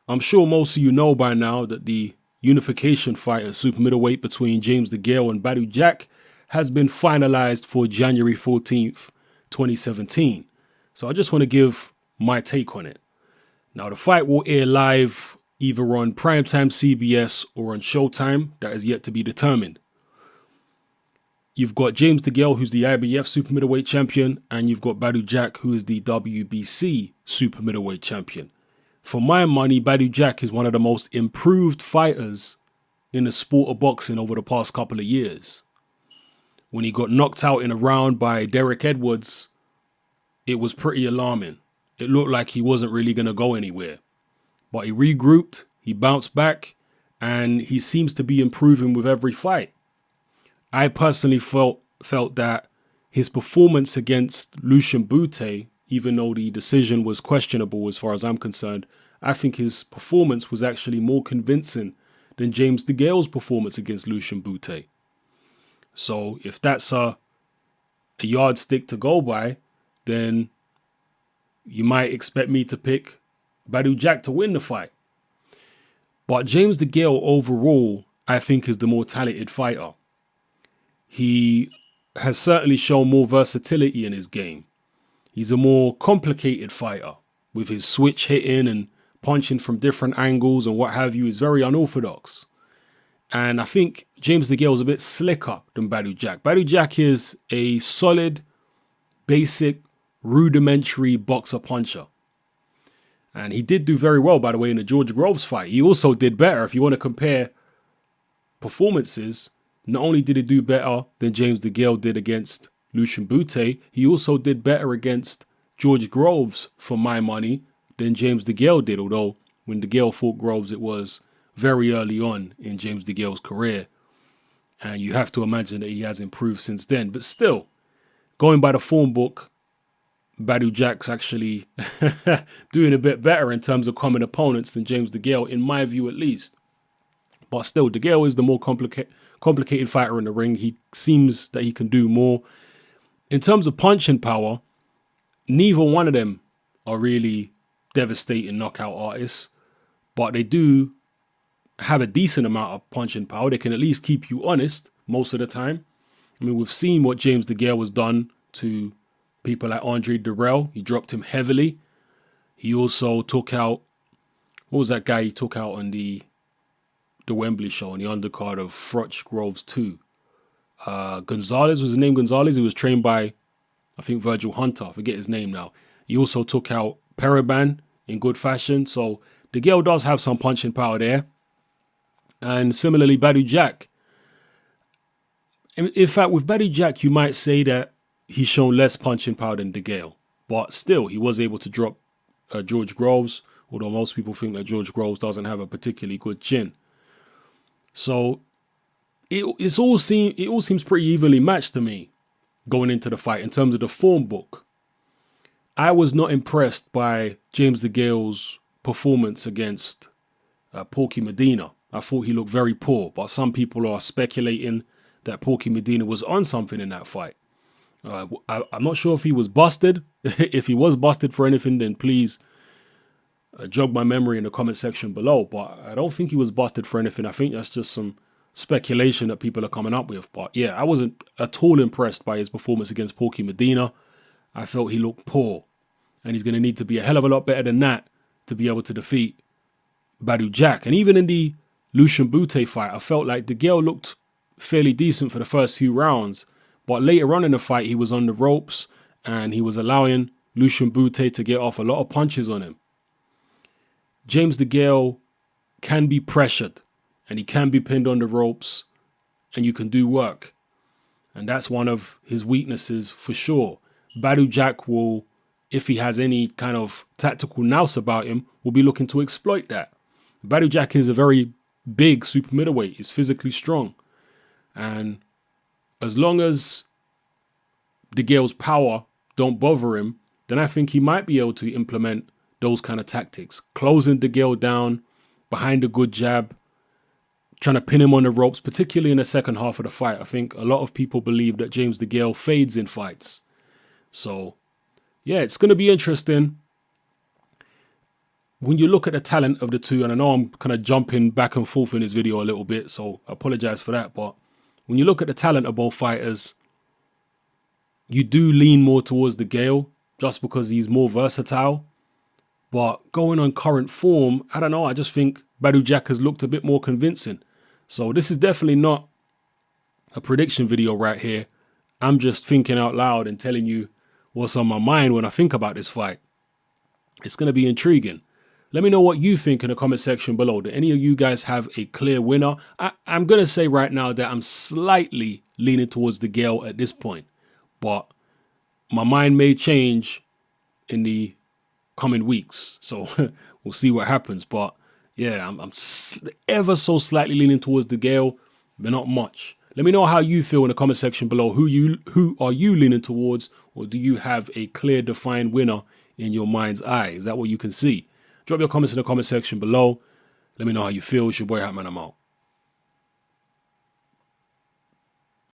I'm sure most of you know by now that the unification fight at super middleweight between James Degale and Badou Jack has been finalized for January 14th, 2017. So I just want to give my take on it. Now, the fight will air live either on primetime CBS or on Showtime. That is yet to be determined. You've got James Degale, who's the IBF super middleweight champion, and you've got Badou Jack, who is the WBC super middleweight champion. For my money, Badou Jack is one of the most improved fighters in the sport of boxing over the past couple of years. When he got knocked out in a round by Derek Edwards, it was pretty alarming. It looked like he wasn't really going to go anywhere. But he regrouped, he bounced back, and he seems to be improving with every fight. I personally felt that his performance against Lucian Bute, even though the decision was questionable as far as I'm concerned, I think his performance was actually more convincing than James Degale's performance against Lucian Bute. So if that's a yardstick to go by, then you might expect me to pick Badou Jack to win the fight. But James Degale overall, I think, is the more talented fighter. He has certainly shown more versatility in his game. He's a more complicated fighter with his switch hitting and punching from different angles and what have you. Is very unorthodox. And I think James Degale is a bit slicker than Badou Jack. Badou Jack is a solid, basic, rudimentary boxer puncher. And he did do very well, by the way, in the George Groves fight. He also did better. If you want to compare performances, not only did he do better than James Degale did against Lucian Bute, he also did better against George Groves, for my money, than James Degale did. Although when Degale fought Groves, it was very early on in James Degale's career. And you have to imagine that he has improved since then. But still, going by the form book, Badou Jack's actually doing a bit better in terms of common opponents than James Degale, in my view at least. But still, Degale is the more complicated fighter in the ring. He seems that he can do more. In terms of punching power, neither one of them are really devastating knockout artists, but they do have a decent amount of punching power. They can at least keep you honest most of the time. I mean, we've seen what James Degale has done to people like Andre Durrell. He dropped him heavily. He also took out, what was that guy he took out on the Wembley show on the undercard of Froch Groves 2? Gonzalez, was his name Gonzalez? He was trained by, I think, Virgil Hunter. I forget his name now. He also took out Periban in good fashion. So Degale does have some punching power there. And similarly, Badou Jack. In fact, with Badou Jack, you might say that he's shown less punching power than Degale. But still, he was able to drop George Groves, although most people think that George Groves doesn't have a particularly good chin. So it all seems pretty evenly matched to me going into the fight in terms of the form book. I was not impressed by James Degale's performance against Porky Medina. I thought he looked very poor, but some people are speculating that Porky Medina was on something in that fight. I'm not sure if he was busted. If he was busted for anything, then please jog my memory in the comment section below. But I don't think he was busted for anything. I think that's just some speculation that people are coming up with. But yeah, I wasn't at all impressed by his performance against Porky Medina. I felt he looked poor. And he's going to need to be a hell of a lot better than that to be able to defeat Badou Jack. And even in the Lucian Bute fight, I felt like Degale looked fairly decent for the first few rounds. But later on in the fight, he was on the ropes and he was allowing Lucian Bute to get off a lot of punches on him. James Degale can be pressured and he can be pinned on the ropes and you can do work. And that's one of his weaknesses for sure. Badou Jack will, if he has any kind of tactical nous about him, will be looking to exploit that. Badou Jack is a very big super middleweight. He's physically strong. And as long as Degale's power don't bother him, then I think he might be able to implement those kind of tactics. Closing Degale down behind a good jab, trying to pin him on the ropes, particularly in the second half of the fight. I think a lot of people believe that James Degale fades in fights. So, yeah, it's going to be interesting. when you look at the talent of the two, and I know I'm kind of jumping back and forth in this video a little bit, so I apologize for that. But when you look at the talent of both fighters, you do lean more towards Degale just because he's more versatile. But going on current form, I don't know. I just think Badou Jack has looked a bit more convincing. So this is definitely not a prediction video right here. I'm just thinking out loud and telling you what's on my mind when I think about this fight. It's going to be intriguing. Let me know what you think in the comment section below. Do any of you guys have a clear winner? I'm going to say right now that I'm slightly leaning towards Degale at this point. But my mind may change in the coming weeks. So we'll see what happens. But yeah, I'm ever so slightly leaning towards Degale, but not much. Let me know how you feel in the comment section below. Who are you leaning towards, or do you have a clear, defined winner in your mind's eye? Is that what you can see? Drop your comments in the comment section below. Let me know how you feel. It's your boy Hatman. I'm out.